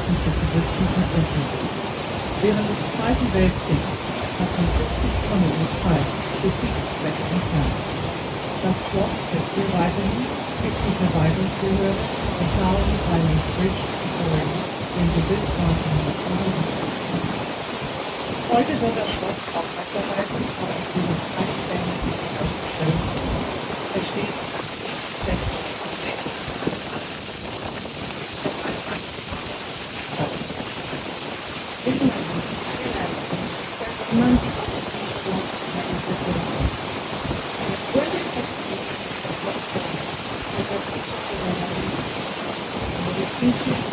und für Touristen öffnet. Während des Zweiten Weltkriegs hat man 50 Kilometer frei für Kriegszwecke entfernt. Das Schloss wird hier weiterhin, bis die Verwaltungsbehörde der Town Island Bridge Authority den Besitz 1975 hat. Heute wird das Schloss aufrechterhalten, aber es liegen keine Pläne für die Ausstellung vor. Es steht als Kriegszweck Thank you.